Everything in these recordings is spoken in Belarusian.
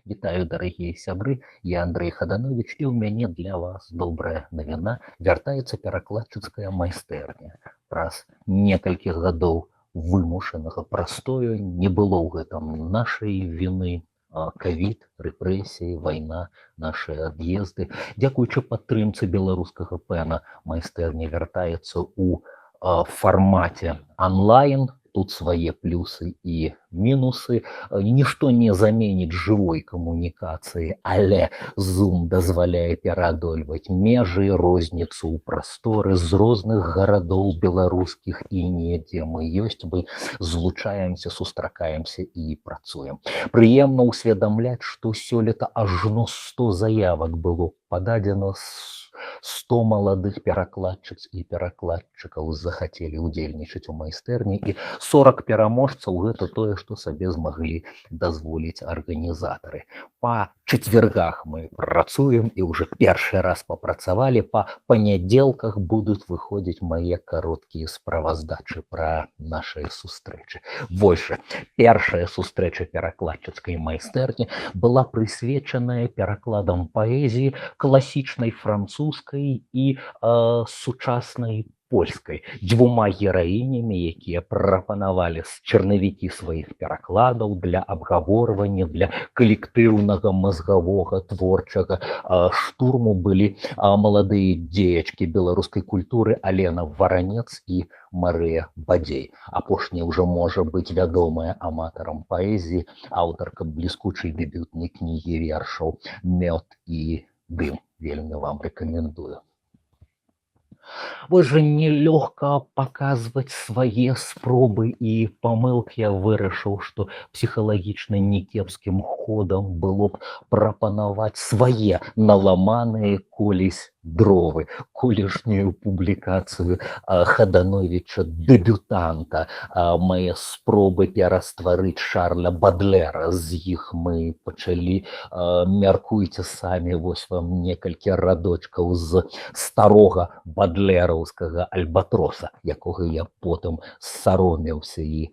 Вітаю, дарагія сябры, я Андрэй Хаданович, і ў мяне для вас добрая навіна. Вяртаецца перакладчыцкая майстэрня. Праз некалькі гадоў вымушанага прастою не было ў гэтым нашай віны. Ковід, рэпрэсіі, вайна, нашыя ад'езды. Дзякуючы падтрымцы беларускага пэна майстэрня вяртаецца ў фармаце онлайн. Тут свае плюсы і мінусы. Нішто не заменіць жывой камунікацыі, але Zoom дазваляе пераадольваць межы, розніцу ў прасторы з розных гарадоў беларускіх, і недзе мы ёсць, мы злучаемся, сустракаемся і працуем. Прыемна ўсведамляць, што сёлета ажно 100 заявак было пададзена, 100 маладых перакладчыц і перакладчыкаў захацелі ўдзельнічаць у майстэрні, і 40 пераможцаў гэта тое, што сабе змаглі дазволіць арганізатары. Па чацвергах мы працуем і ўжо першы раз папрацавалі, па панядзелках будуць выходзіць мае кароткія справаздачы пра нашыя сустрэчы. Вось жа, першая сустрэча перакладчыцкай майстэрні была прысвечаная перакладам паэзіі класічнай французскай і сучаснай польскай, дзвюма гераінямі, якія прапанавалі чарнавікі сваіх перакладаў для абгаворвання, для калектыўнага мазгавога творчага штурму былі маладыя дзеячкі беларускай культуры Алена Варанец і Марыя Бадзей. Апошняя ўжо можа быць вядомая аматарам паэзіі, аўтарка бліскучай дэбютнай кнігі вершаў «Мёд і дым». Вельмі вам рэкамендую. Вось жа нелёгка паказваць свае спробы і памылкі. Я вырашыў, што псіхалагічна некепскім ходам было б прапанаваць свае наламаныя колісь дровы, колішнюю публікацыю Хадановіча дэбютанта, мае спробы перастварыць Шарля Бадлера. З іх мы пачалі, мяркуйце самі, вось вам некалькі радочкаў з старога бадлераўскага альбатроса, якога я потым саромеўся і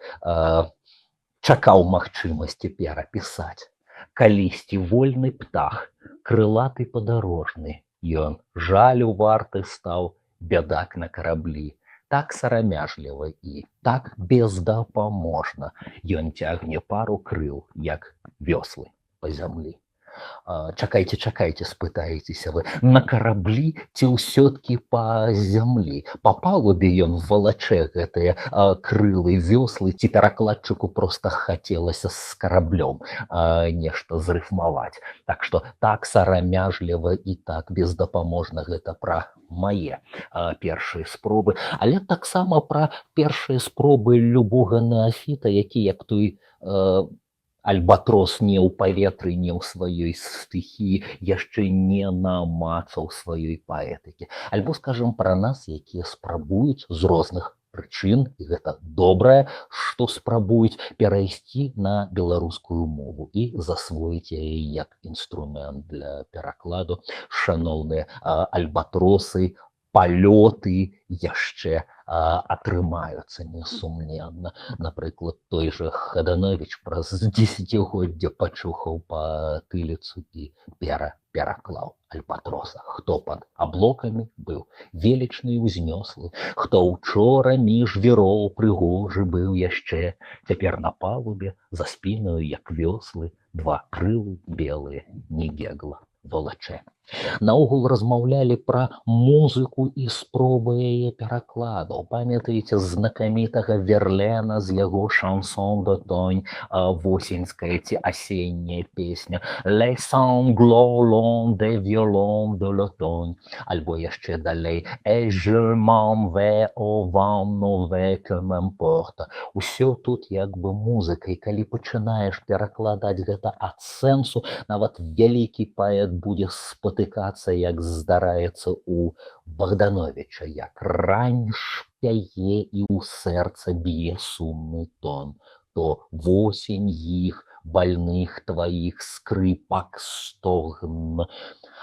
чакаў магчымасці перапісаць. Калісьці вольны птах, крылаты падарожны, ён жалю варты стаў, бядак на караблі. Так сарамяжліва і так бездапаможна ён цягне пару крыл, як вёслы па зямлі. Чакайце, чакайце, спытаецеся вы, на караблі ці ўсё-ткі па зямлі? Па палубе ён валачэ гэтыя крылы, вёслы, ці перакладчыку проста хацелася з караблём нешта зрыфмаваць. Так што так сарамяжліва і так бездапаможна гэта пра мае першыя спробы, але таксама пра першыя спробы любога неафіта, які, як той альбатрос, не ў паветры, не ў сваёй стыхіі, яшчэ не намацаў сваёй паэтыкі. Альбо, скажам, пра нас, якія спрабуюць з розных прычын, і гэта добрае, што спрабуюць перайсці на беларускую мову і засвоіць яе як інструмент для перакладу. Шаноўныя альбатросы, палёты яшчэ атрымаюцца, несумненна. Напрыклад, той жа Хаданович праз дзесяцігоддзя пачухаў патыліцу і пераклаў альбатроса. Хто пад аблокамі быў велічны і ўзнёслы, хто учора між віроў прыгожы быў яшчэ, цяпер на палубе за спінаю, як вёслы, два крылы белыя нігегла волачэ. Наогул размаўлялі пра музыку і спробы яе перакладаў. Памятаеце знакамітага Верлена з яго шансон d'automne, восеньская ці асенняя песня «Les sanglots longs des violons de l'automne», альбо яшчэ далей «Et je m'en vais au vent mauvais que m'importe». Усё тут як бы музыка, і калі пачынаеш перакладаць гэта ад сэнсу, нават вялікі паэт будзе спатыкацца, як здараецца у Богдановича, як рань шпяе і ў сэрца б'е сумны тон, то восень іх больных тваіх скрипак стогн.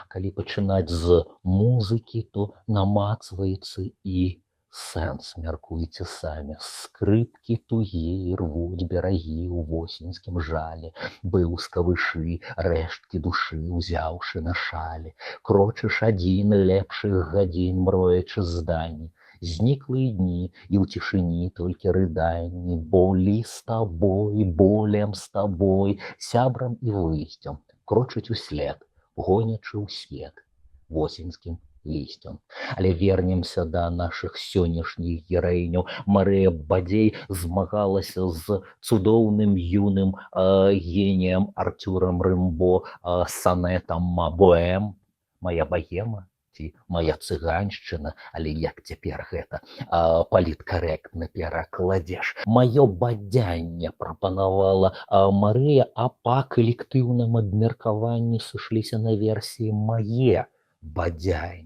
Калі пачынаць з музыкі, то намацваецца і Сэнс мяркуйце самі. Скрыпкі тугія рвуць берагі ў восеньскім жале. Быўска вышы, рэшткі душы ўзяўшы на шалі. Крочыш адзін лепшых гадзін, мроечы здані. Зніклыя дні, і ў цішыні толькі рыданні. Болі з табой, болем з табой, сябрам і лысцем. Крочыць услед, гонячы ў свет восеньскім лісцем. Але вернемся да нашых сённяшніх гераіняў. Марыя Бадзей змагалася з цудоўным юным геніем Артурам Рымбо санетам «Боэм», «Мая богема» ці «Мая цыганшчына», але як цяпер гэта паліткарэктна перакладзеш. «Маё бадзянне» прапанавала Марыя, а па калектыўным абмеркаванні сышліся на версіі «Мае бадзянне».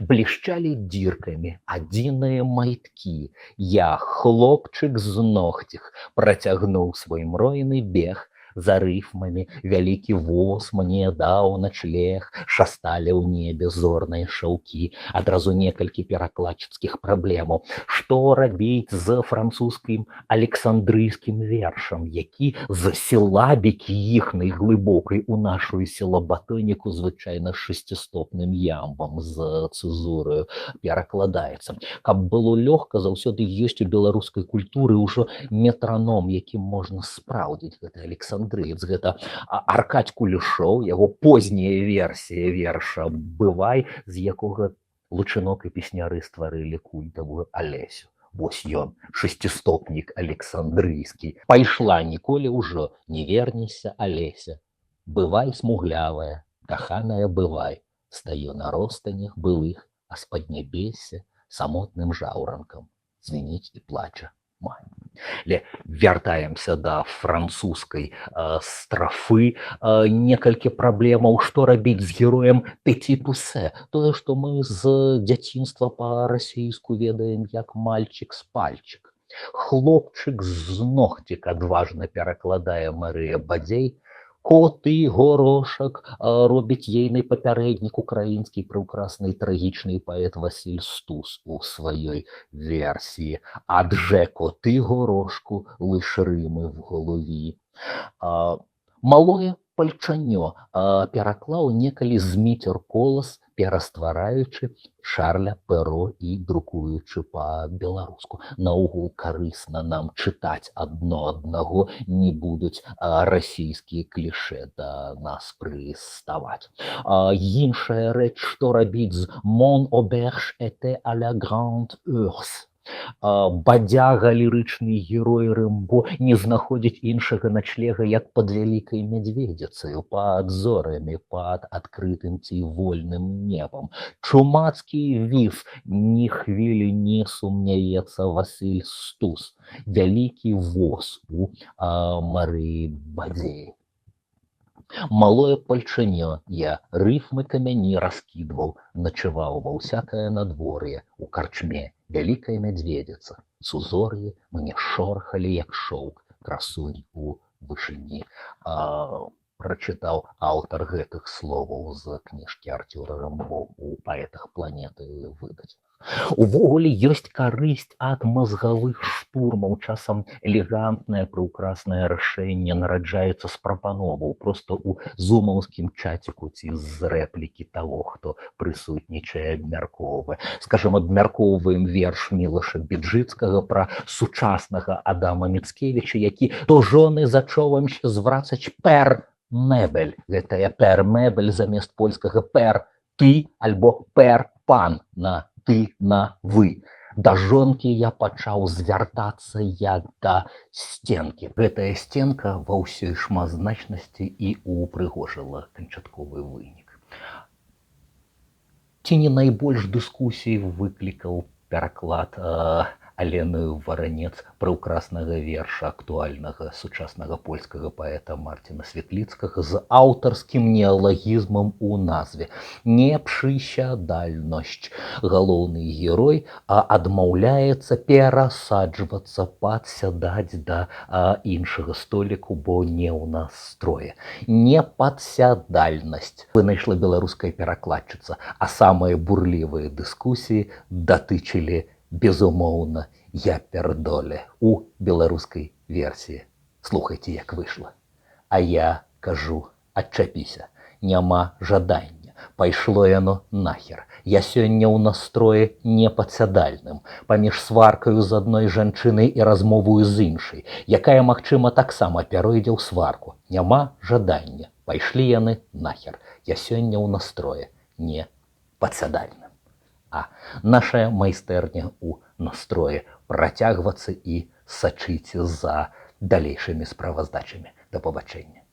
Блішчалі дзіркамі адзіныя майткі. Я, хлопчык з ногціх, працягнуў свой мройны бег. За рыфмамі вялікі воз мне даў начлег. Шасталі ў небе зорныя шаўкі. Адразу некалькі перакладчыцкіх праблемаў. Што рабіць з французскім александрыйскім вершам, які з сілабікі іхнай глыбокай у нашу сілабатоніку звычайна шасцістопным ямбам з цэзураю перакладаецца. Каб было лёгка, заўсёды ёсць у беларускай культуры ўжо метраном, якім можна спраўдзіць гэты александрыец. Гэта Аркадь Кулішоў, яго позняя версія верша «Бывай», з якога Лучынок і песняры стварылі культавую Алесю. Вось ён, шасцістопнік александрыйскі. Пайшла ніколі ўжо, не вернешся, Алеся. Бывай, смуглявая, каханая, бывай. Стаю на ростанях былых, а з паднябесся самотным жаўранкам звініць і плача мать. Вяртаемся да французскай страфы. Некалькі праблемаў, што рабіць з героем Пеці Пусэ. Тое, што мы з дзяцінства па-расійску ведаем як мальчик з пальчик. Хлопчык з ногцік адважна перакладае Марыя Бадзей. Кот і горошак робіць ейны папярэднік украінскі прыўкрасны трагічны паэт Васіль Стус у сваёй версіі. Адже коти горошку лиш рими в голові. Малое пальчанё пераклаў некалі Зміцер Колас, пераствараючы Шарля Перо і друкуючы па-беларуску. Наогул карысна нам чытаць адно аднаго, не будуць расійскія клішэ да нас прыставаць. Іншая рэч, што рабіць з «Mon auberge était à la grande Ourse». Бадзяга, лірычны герой Рымбо, не знаходзіць іншага начлега, як пад вялікай мядзведзіцаю, пад зорамі, пад адкрытым ці вольным небам. Чумацкі віз, ні хвілі не сумняецца Васіль Стус. Вялікі воз у Марыі Бадзей. Малое пальчанё я рыфмы камяні раскідваў, начаваў ва ўсякае надвор'е, у карчме вялікая мядзведзіца. Сузор'і мне шорхалі, як шоўк, красунь у вышыні. Прачытаў аўтар гэтых словаў з кніжкі Артура Рымбо у паэтах планеты выдаць. Увогуле ёсць карысць ад мазгавых штурмаў. Часам элегантнае прыўкраснае рашэнне нараджаецца з прапановаў проста ў зумаўскім чаціку ці з рэплікі таго, хто прысутнічае, абмяркоўвае. Скажам, абмяркоўваем верш Мілаша Біджыцкага пра сучаснага Адама Міцкевіча, які то жоны зачовамся зврацаць пер мэбель. Гэтая пер мэбель замест польскага пер ты альбо пер пан на ты на вы. Да жонкі я пачаў звяртацца як да сценкі. Гэтая сценка ва ўсёй шматзначнасці і упрыгожыла канчатковы вынік. Ці не найбольш дыскусій выклікаў пераклад Алены Варанец прыўкраснага верша актуальнага сучаснага польскага паэта Марціна Светліцкага з аўтарскім неалагізмам у назве «Непрысядальнасць». Галоўны герой адмаўляецца перасаджвацца, падсядаць да іншага століку, бо не ў настрое. Непадсядальнасць вынайшла беларуская перакладчыца, а самыя бурлівыя дыскусіі датычылі Безумоўна, я пярдоле у беларускай версіі. Слухайце, як выйшла. А я кажу, адчапіся, няма жадання. Пайшло яно нахер. Я сёння ў настроі непадсядальным, паміж сваркаю з адной жанчынай і размовую з іншай, якая, магчыма, таксама пяройдзе ў сварку. Няма жадання. Пайшлі яны нахер. Я сёння ў настроі непадсядальным. А наша майстэрня ў настроі працягвацца і сачыць за далейшымі справаздачамі. Да пабачэння.